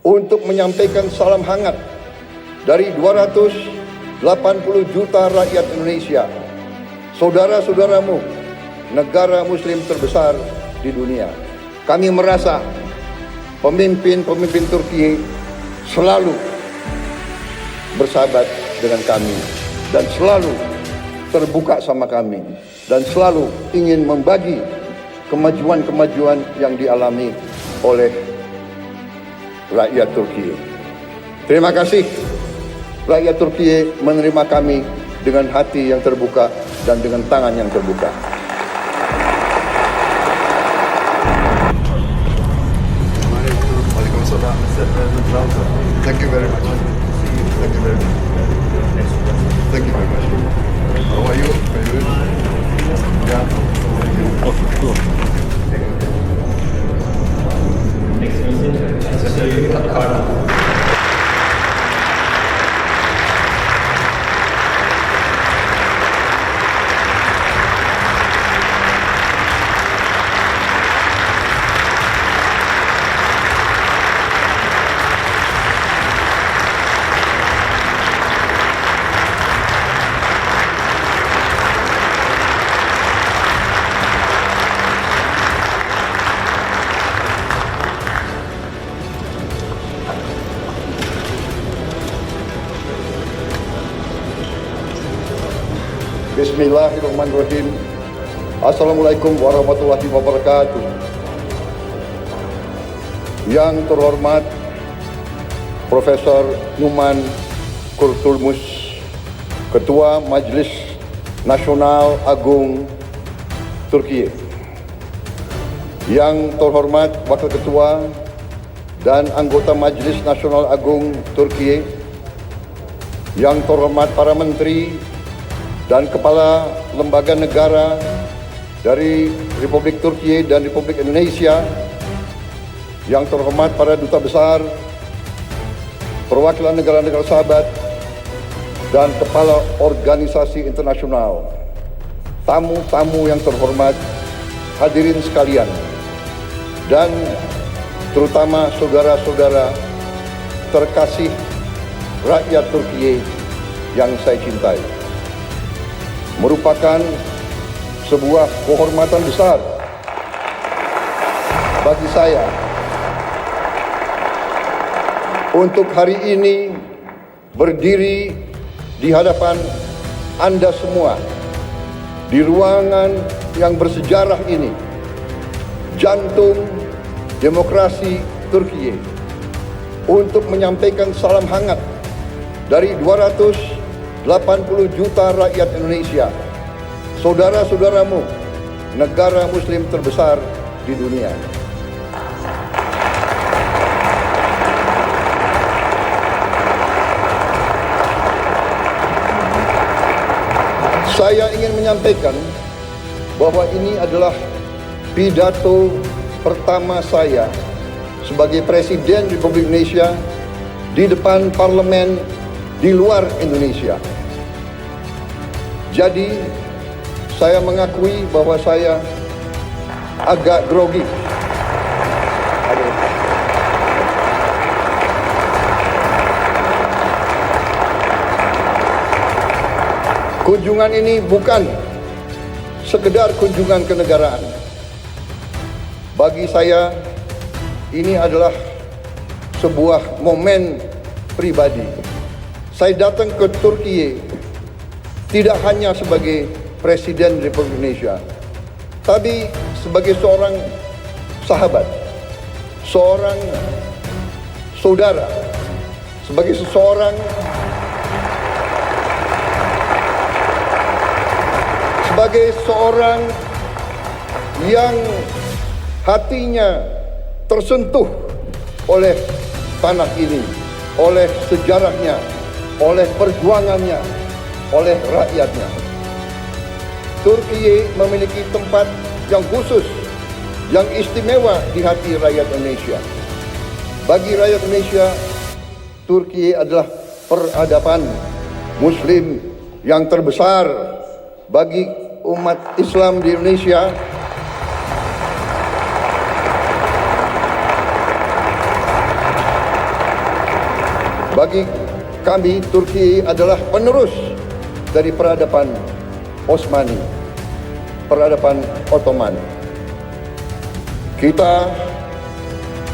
untuk menyampaikan salam hangat dari 280 juta rakyat Indonesia, saudara-saudaramu, negara muslim terbesar di dunia. Kami merasa pemimpin-pemimpin Turki selalu bersahabat dengan kami dan selalu terbuka sama kami dan selalu ingin membagi kemajuan-kemajuan yang dialami oleh rakyat Turki. Terima kasih rakyat Turki menerima kami dengan hati yang terbuka dan dengan tangan yang terbuka. Thank you very much. Thank you very much. Thank you very much. How are you? Are you good? Yeah. Oh, cool. Bismillahirrahmanirrahim. Assalamualaikum warahmatullahi wabarakatuh. Yang terhormat Profesor Numan Kurtulmus, Ketua Majelis Nasional Agung Turki. Yang terhormat Wakil Ketua dan anggota Majelis Nasional Agung Turki. Yang terhormat para menteri dan kepala lembaga negara dari Republik Turki dan Republik Indonesia, yang terhormat para duta besar, perwakilan negara-negara sahabat, dan kepala organisasi internasional, tamu-tamu yang terhormat, hadirin sekalian, dan terutama saudara-saudara terkasih rakyat Turki yang saya cintai. Merupakan sebuah kehormatan besar bagi saya untuk hari ini berdiri di hadapan Anda semua di ruangan yang bersejarah ini, jantung demokrasi Turki, untuk menyampaikan salam hangat dari 280 juta rakyat Indonesia, saudara-saudaramu, negara muslim terbesar di dunia. Saya ingin menyampaikan bahwa ini adalah pidato pertama saya sebagai Presiden Republik Indonesia di depan parlemen di luar Indonesia. Jadi, saya mengakui bahwa saya agak grogi. Kunjungan ini bukan sekedar kunjungan kenegaraan. Bagi saya, ini adalah sebuah momen pribadi. Saya datang ke Turki tidak hanya sebagai Presiden Republik Indonesia, tapi sebagai seorang sahabat, seorang saudara, sebagai seorang yang hatinya tersentuh oleh tanah ini, oleh sejarahnya, oleh perjuangannya, oleh rakyatnya. Turki memiliki tempat yang khusus, yang istimewa di hati rakyat Indonesia. Bagi rakyat Indonesia, Turki adalah peradaban Muslim yang terbesar. Bagi umat Islam di Indonesia, Bagi kami, Turki adalah penerus dari peradaban Osmani, peradaban Ottoman. Kita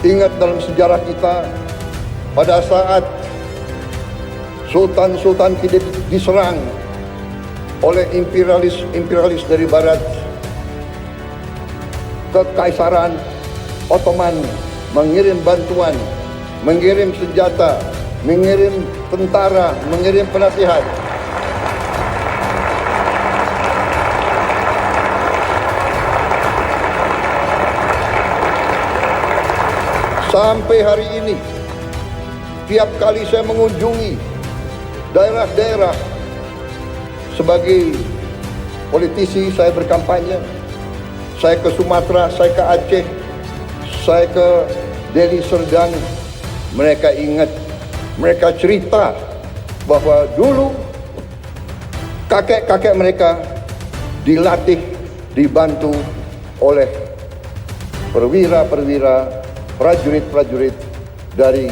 ingat dalam sejarah kita, pada saat sultan-sultan kita diserang oleh imperialis dari barat, Kekaisaran Ottoman mengirim bantuan, mengirim senjata, mengirim tentara, mengirim penasihat. Sampai hari ini, tiap kali saya mengunjungi daerah-daerah sebagai politisi, saya berkampanye, saya ke Sumatera, saya ke Aceh, saya ke Deli Serdang, mereka ingat, mereka cerita bahwa dulu kakek-kakek mereka dilatih, dibantu oleh perwira-perwira, prajurit-prajurit dari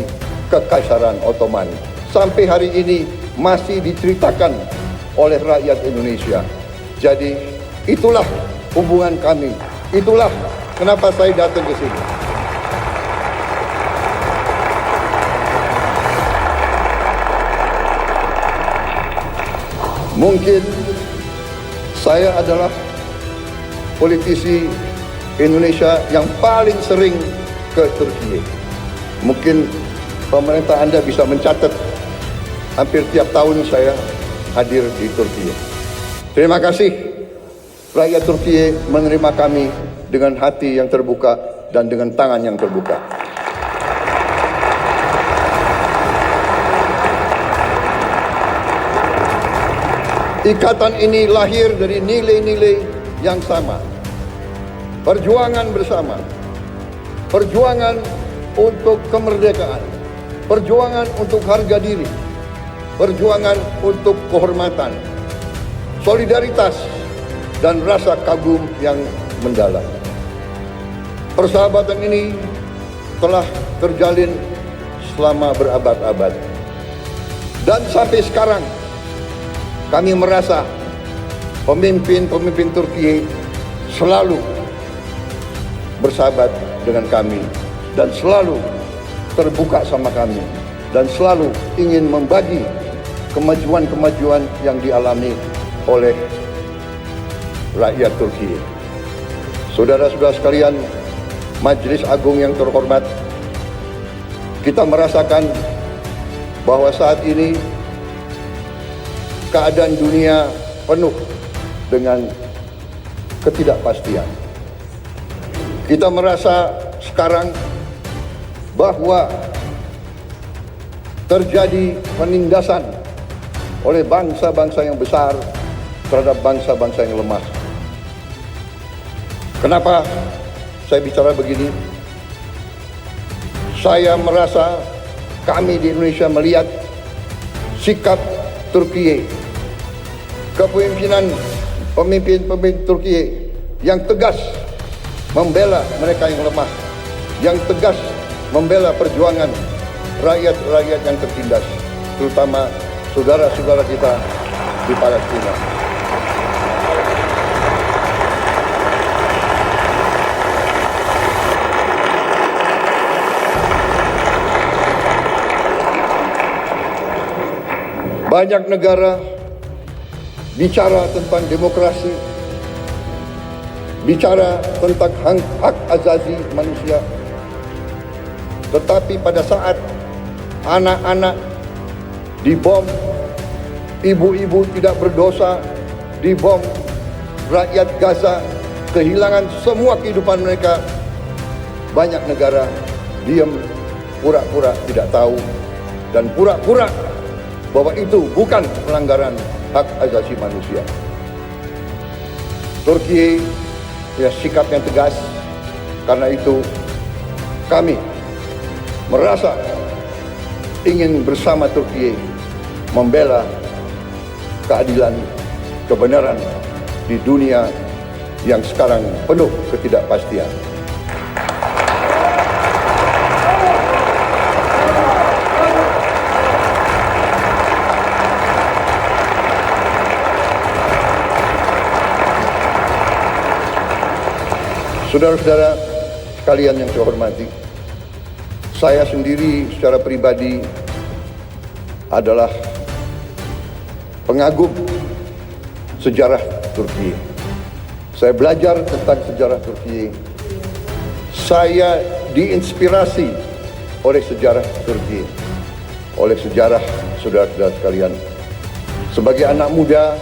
Kekaisaran Ottoman. Sampai hari ini masih diceritakan oleh rakyat Indonesia. Jadi itulah hubungan kami. Itulah kenapa saya datang ke sini. Mungkin saya adalah politisi Indonesia yang paling sering ke Turki. Mungkin pemerintah Anda bisa mencatat hampir tiap tahun saya hadir di Turki. Terima kasih rakyat Turki menerima kami dengan hati yang terbuka dan dengan tangan yang terbuka. Ikatan ini lahir dari nilai-nilai yang sama. Perjuangan bersama. Perjuangan untuk kemerdekaan. Perjuangan untuk harga diri. Perjuangan untuk kehormatan. Solidaritas dan rasa kagum yang mendalam. Persahabatan ini telah terjalin selama berabad-abad. Dan sampai sekarang kami merasa pemimpin-pemimpin Turki selalu bersahabat dengan kami dan selalu terbuka sama kami dan selalu ingin membagi kemajuan-kemajuan yang dialami oleh rakyat Turki. Saudara-saudara sekalian, Majelis Agung yang terhormat, kita merasakan bahwa saat ini keadaan dunia penuh dengan ketidakpastian. Kita merasa sekarang bahwa terjadi penindasan oleh bangsa-bangsa yang besar terhadap bangsa-bangsa yang lemah. Kenapa saya bicara begini? Saya merasa kami di Indonesia melihat sikap Turki, kepemimpinan pemimpin Turki yang tegas membela mereka yang lemah, yang tegas membela perjuangan rakyat-rakyat yang tertindas, terutama saudara-saudara kita di Palestina. Banyak negara bicara tentang demokrasi, bicara tentang hak asasi manusia. Tetapi pada saat anak-anak dibom, ibu-ibu tidak berdosa dibom, rakyat Gaza kehilangan semua kehidupan mereka, banyak negara diam, pura-pura tidak tahu, dan pura-pura bahwa itu bukan pelanggaran hak asasi manusia. Turki punya sikap yang tegas, karena itu kami merasa ingin bersama Turki membela keadilan, kebenaran di dunia yang sekarang penuh ketidakpastian. Saudara-saudara sekalian yang saya hormati, saya sendiri secara pribadi adalah pengagum sejarah Turki. Saya belajar tentang sejarah Turki. Saya diinspirasi oleh sejarah Turki, oleh sejarah saudara-saudara sekalian. Sebagai anak muda,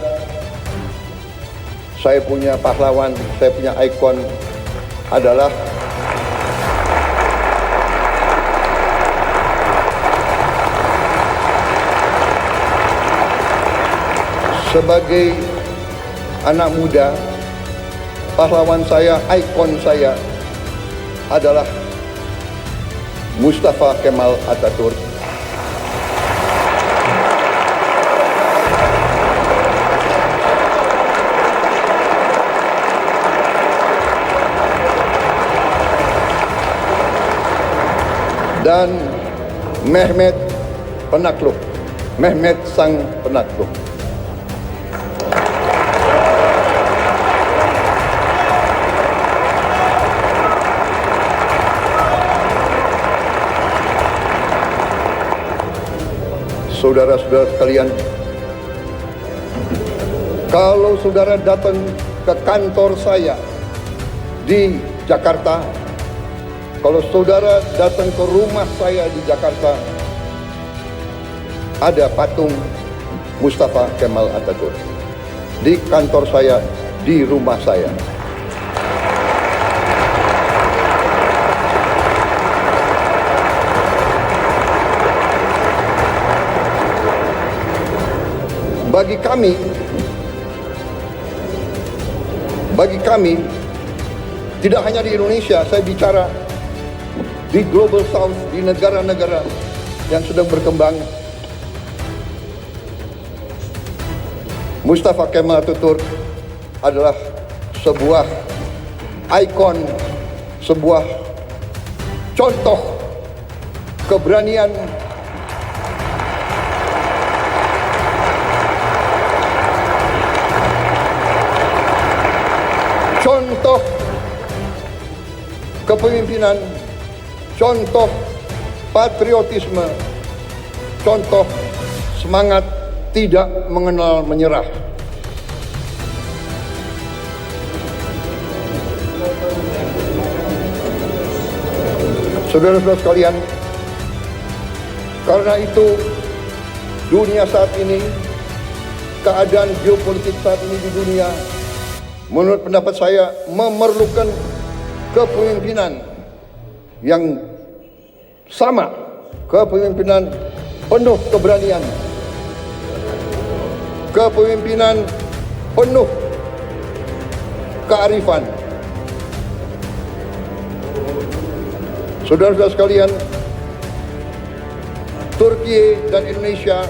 saya punya pahlawan, saya punya ikon adalah sebagai anak muda, pahlawan saya, ikon saya adalah Mustafa Kemal Atatürk. Dan Mehmet Penakluk, Mehmet Sang Penakluk. Saudara-saudara sekalian, kalau saudara datang ke kantor saya di Jakarta, kalau saudara datang ke rumah saya di Jakarta, ada patung Mustafa Kemal Atatürk. Di kantor saya, di rumah saya. Bagi kami, tidak hanya di Indonesia, saya bicara di Global South, di negara-negara yang sedang berkembang, Mustafa Kemal Atatürk adalah sebuah ikon, sebuah contoh keberanian, contoh kepemimpinan, contoh patriotisme, contoh semangat tidak mengenal menyerah. Saudara-saudara sekalian, karena itu dunia saat ini, keadaan geopolitik saat ini di dunia, menurut pendapat saya memerlukan kepemimpinan yang sama, kepemimpinan penuh keberanian, kepemimpinan penuh kearifan. Saudara-saudara sekalian, Turki dan Indonesia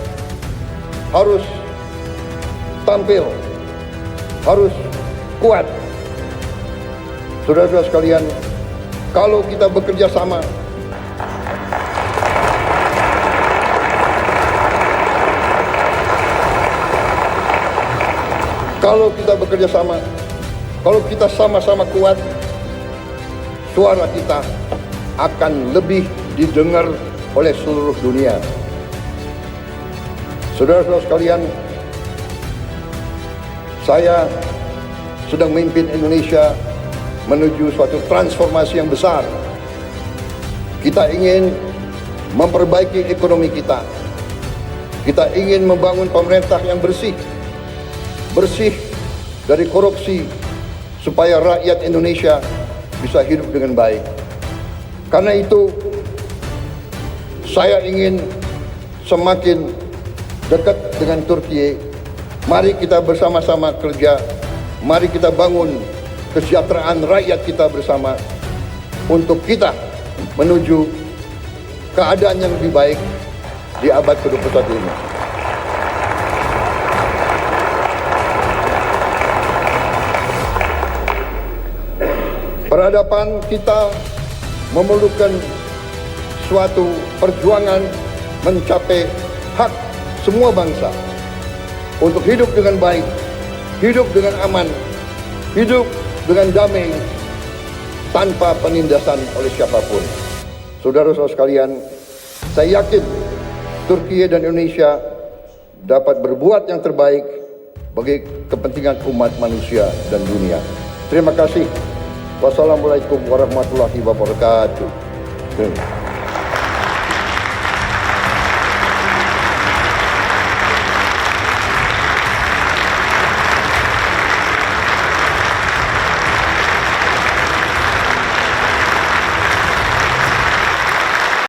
harus tampil, harus kuat. Saudara-saudara sekalian, kalau kita bekerja sama, kalau kita sama-sama kuat, suara kita akan lebih didengar oleh seluruh dunia. Saudara-saudara sekalian, saya sedang memimpin Indonesia menuju suatu transformasi yang besar. Kita ingin memperbaiki ekonomi kita. Kita ingin membangun pemerintah yang bersih dari korupsi, supaya rakyat Indonesia bisa hidup dengan baik. Karena itu, saya ingin semakin dekat dengan Turki. Mari kita bersama-sama kerja. Mari kita bangun kesejahteraan rakyat kita bersama untuk kita menuju keadaan yang lebih baik di abad ke-21 ini. Peradaban kita memerlukan suatu perjuangan mencapai hak semua bangsa untuk hidup dengan baik, hidup dengan aman, hidup dengan damai tanpa penindasan oleh siapapun. Saudara-saudara sekalian, saya yakin Turki dan Indonesia dapat berbuat yang terbaik bagi kepentingan umat manusia dan dunia. Terima kasih. Wassalamualaikum warahmatullahi wabarakatuh.